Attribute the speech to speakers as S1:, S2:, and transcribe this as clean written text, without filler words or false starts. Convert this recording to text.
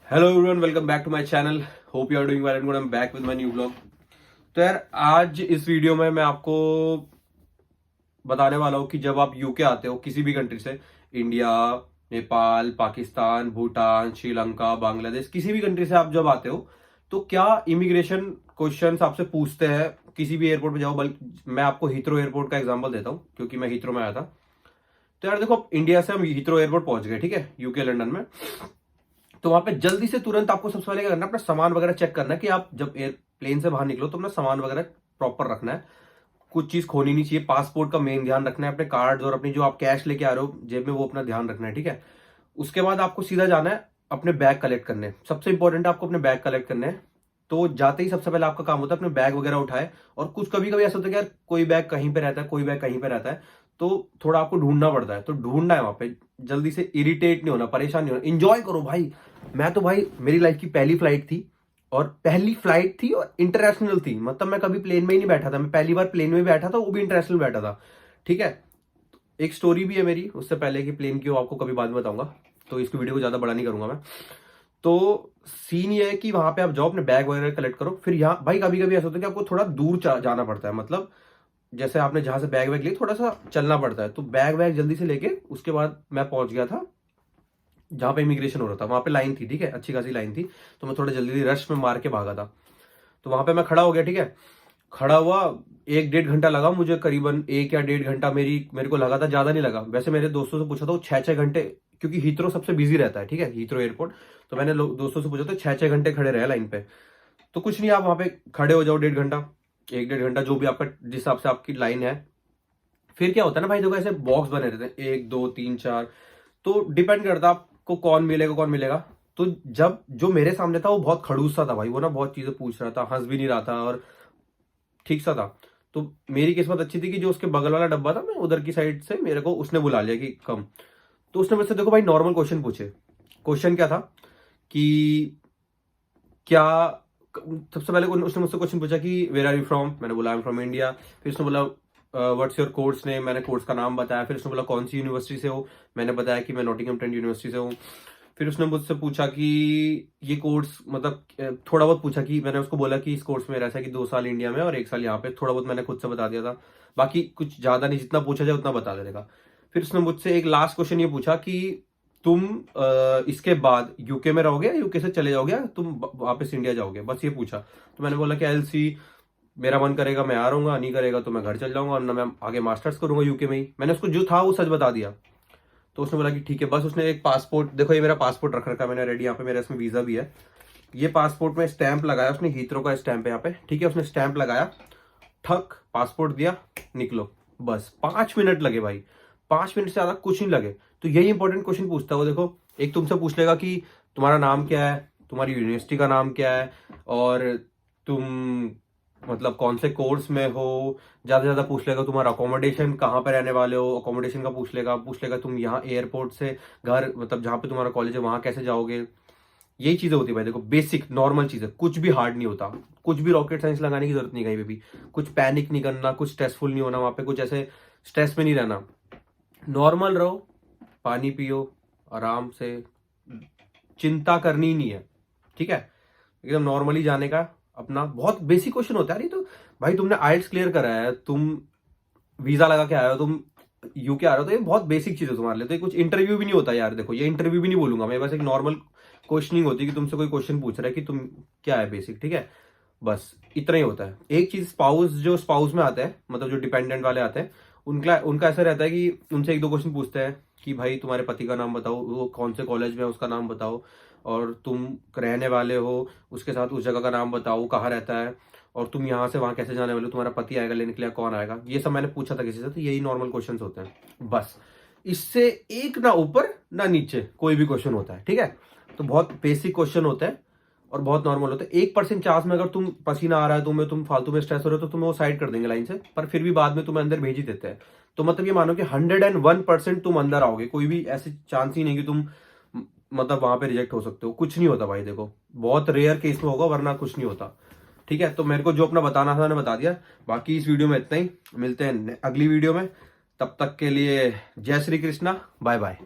S1: Hello everyone, welcome back to my channel. Hope you are doing well and good. I am back with my new blog. तो यार, आज इस video में मैं आपको बताने वाला हूँ कि जब आप यूके आते हो किसी भी कंट्री से, इंडिया, नेपाल, पाकिस्तान, भूटान, श्रीलंका, बांग्लादेश, किसी भी कंट्री से आप जब आते हो तो क्या इमिग्रेशन क्वेश्चंस आपसे पूछते हैं। किसी भी एयरपोर्ट पे जाओ, बल्कि मैं आपको हीथ्रो एयरपोर्ट का एग्जांपल देता हूँ क्योंकि मैं हीथ्रो में आया था। तो यार देखो, इंडिया से हम हीथ्रो एयरपोर्ट पहुंच गए, ठीक है, यूके लंदन में। तो वहां पे जल्दी से तुरंत आपको सबसे पहले क्या करना है, अपना सामान वगैरह चेक करना है कि आप जब एयरप्लेन से बाहर निकलो तो अपना सामान वगैरह प्रॉपर रखना है। कुछ चीज खोनी नहीं चाहिए। पासपोर्ट का मेन ध्यान रखना है, अपने कार्ड्स और अपनी जो आप कैश लेके आ रहे हो जेब में, वो अपना ध्यान रखना है, ठीक है। उसके बाद आपको सीधा जाना है अपने बैग कलेक्ट करने। सबसे इंपॉर्टेंट है आपको अपने बैग कलेक्ट करने हैं। तो जाते ही सबसे पहले आपका काम होता है अपने बैग वगैरह उठाए। और कुछ कभी कभी ऐसा होता है कि यार कोई बैग कहीं पे रहता है, कोई बैग कहीं पे रहता है, तो थोड़ा आपको ढूंढना पड़ता है। तो ढूंढना है वहां पे, जल्दी से इरिटेट नहीं होना, परेशान नहीं होना, इंजॉय करो भाई। मैं तो भाई, मेरी लाइफ की पहली फ्लाइट थी, और पहली फ्लाइट थी और इंटरनेशनल थी। मतलब मैं कभी प्लेन में ही नहीं बैठा था, मैं पहली बार प्लेन में बैठा था, वो भी इंटरनेशनल बैठा था, ठीक है। एक स्टोरी भी है मेरी उससे पहले की प्लेन की, वो आपको कभी बाद में बताऊंगा। तो इसको वीडियो को ज्यादा बड़ा नहीं करूंगा मैं। तो सीन ये है कि वहां पे आप जाओ, अपने बैग वगैरह कलेक्ट करो। फिर यहाँ भाई कभी कभी ऐसा होता है कि आपको थोड़ा दूर जाना पड़ता है। मतलब जैसे आपने जहां से बैग वैग लिए, थोड़ा सा चलना पड़ता है। तो बैग वैग जल्दी से लेके उसके बाद मैं पहुंच गया था जहां पे इमिग्रेशन हो रहा था। वहां पे लाइन थी, ठीक है, अच्छी खासी लाइन थी। तो मैं थोड़ा जल्दी रश में मार के भागा था। तो वहां पे मैं खड़ा हो गया, ठीक है। खड़ा हुआ, 1-1.5 घंटा लगा मुझे, करीबन 1 या 1.5 घंटा। मेरे को लगा था, ज्यादा नहीं लगा। वैसे मेरे दोस्तों से पूछा था, 6-6 घंटे, क्योंकि हीथ्रो सबसे बिजी रहता है, ठीक है, हीथ्रो एयरपोर्ट। तो मैंने दोस्तों से पूछा तो 6-6 घंटे खड़े रहे लाइन पे। तो कुछ नहीं, आप वहां पे खड़े हो जाओ 1.5 घंटा, 1-1.5 घंटा, जो भी आपका, जिस हिसाब से आपकी लाइन है। फिर क्या होता है ना भाई, देखो ऐसे बॉक्स बने रहते हैं, 1 2 3 4। तो डिपेंड करता है आपको कौन मिलेगा कौन मिलेगा। तो जब जो मेरे सामने था वो बहुत खड़ूस सा था भाई, वो ना बहुत चीजें पूछ रहा था, हंस भी नहीं रहा था, और ठीक सा था। तो मेरी किस्मत अच्छी थी कि जो उसके बगल वाला डब्बा था, मैं उधर की साइड से, मेरे को उसने बुला लिया कि कम। तो उसने मुझसे देखो भाई नॉर्मल क्वेश्चन पूछे। क्वेश्चन क्या था कि क्या, सबसे पहले उसने मुझसे क्वेश्चन पूछा कि वेर आर यू फ्रॉम। मैंने बोला आई एम फ्रॉम इंडिया। फिर उसने बोला व्हाट्स योर कोर्स नेम। मैंने कोर्स का नाम बताया। फिर उसने बोला कौन सी यूनिवर्सिटी से हो। मैंने बताया कि मैं नॉटिंघम ट्रेंट यूनिवर्सिटी से हूँ। फिर उसने मुझसे पूछा कि ये कोर्स, मतलब थोड़ा बहुत पूछा कि, मैंने उसको बोला कि इस कोर्स में ऐसा है कि 2 साल इंडिया में और 1 साल यहाँ पे। थोड़ा बहुत मैंने खुद से बता दिया था, बाकी कुछ ज्यादा नहीं, जितना पूछा जाए उतना बता देगा। फिर उसने मुझसे एक लास्ट क्वेश्चन ये पूछा कि तुम इसके बाद यूके में रहोगे या यूके से चले जाओगे, या तुम वापस इंडिया जाओगे, बस ये पूछा। तो मैंने बोला कि एलसी, मेरा मन करेगा मैं आ रहूंगा, नहीं करेगा तो मैं घर चल जाऊंगा, और ना मैं आगे मास्टर्स करूंगा यूके में ही। मैंने उसको जो था वो सच बता दिया। तो उसने बोला कि ठीक है। बस उसने एक पासपोर्ट, देखो ये मेरा पासपोर्ट रख रखा है मैंने रेडी, यहाँ पे मेरा इसमें वीजा भी है। ये पासपोर्ट में स्टैंप लगाया उसने, हीथ्रो का स्टैंप है यहाँ पे, ठीक है। उसने स्टैंप लगाया, ठक, पासपोर्ट दिया, निकलो। बस 5 मिनट लगे भाई, 5 मिनट से ज्यादा कुछ नहीं लगे। तो यही इंपॉर्टेंट क्वेश्चन पूछता है वो। देखो, एक तुमसे पूछ लेगा कि तुम्हारा नाम क्या है, तुम्हारी यूनिवर्सिटी का नाम क्या है, और तुम मतलब कौन से कोर्स में हो। ज्यादा से ज्यादा पूछ लेगा तुम्हारा अकोमोडेशन, कहाँ पे रहने वाले हो, अकोमोडेशन का पूछ लेगा तुम यहाँ एयरपोर्ट से घर, मतलब जहाँ पे तुम्हारा कॉलेज है वहां कैसे जाओगे। यही चीजें होती है भाई, देखो बेसिक नॉर्मल चीजें, कुछ भी हार्ड नहीं होता। कुछ भी रॉकेट साइंस लगाने की जरूरत नहीं कहीं पे भी। कुछ पैनिक नहीं करना, कुछ स्ट्रेसफुल नहीं होना वहां पे, कुछ ऐसे स्ट्रेस में नहीं रहना। नॉर्मल रहो, पानी पियो आराम से, चिंता करनी ही नहीं है, ठीक है। एकदम नॉर्मली जाने का अपना। बहुत बेसिक क्वेश्चन होता है। अरे तो भाई, तुमने आइल्स क्लियर करा है, तुम वीजा लगा के आए हो, तुम यूके आ रहे हो, तो ये बहुत बेसिक चीज है तुम्हारे लिए। तो ये कुछ इंटरव्यू भी नहीं होता यार। देखो, ये इंटरव्यू भी नहीं बोलूंगा मैं, बस एक नॉर्मल क्वेश्चनिंग होती है कि तुमसे कोई क्वेश्चन पूछ रहा है कि तुम क्या है बेसिक, ठीक है। बस इतना ही होता है। एक चीज, स्पाउस, जो स्पाउस में आते हैं, मतलब जो डिपेंडेंट वाले आते हैं, उनका उनका ऐसा रहता है कि उनसे 1-2 क्वेश्चन पूछते हैं कि भाई तुम्हारे पति का नाम बताओ, वो कौन से कॉलेज में है उसका नाम बताओ, और तुम रहने वाले हो उसके साथ उस जगह का नाम बताओ, कहाँ रहता है, और तुम यहाँ से वहां कैसे जाने वाले हो, तुम्हारा पति आएगा लेने के लिए, कौन आएगा। ये सब मैंने पूछा था किसी से। तो यही नॉर्मल क्वेश्चंस होते हैं बस। इससे एक ना ऊपर ना नीचे कोई भी क्वेश्चन होता है, ठीक है। तो बहुत बेसिक क्वेश्चन होते हैं और बहुत नॉर्मल होता है। 1% चांस में अगर तुम पसीना आ रहा है तुम्हें, तुम फालतू में स्ट्रेस हो रहे हो, तो तुम्हें वो साइड कर देंगे लाइन से, पर फिर भी बाद में तुम्हें अंदर भेज ही देते हैं। तो मतलब ये मानो कि 101% तुम अंदर आओगे। कोई भी ऐसे चांस ही नहीं कि तुम मतलब वहां पे रिजेक्ट हो सकते हो। कुछ नहीं होता भाई, देखो बहुत रेयर केस में होगा, वरना कुछ नहीं होता, ठीक है। तो मेरे को जो अपना बताना था मैंने बता दिया। बाकी इस वीडियो में इतना ही, मिलते हैं अगली वीडियो में। तब तक के लिए जय श्री कृष्णा, बाय बाय।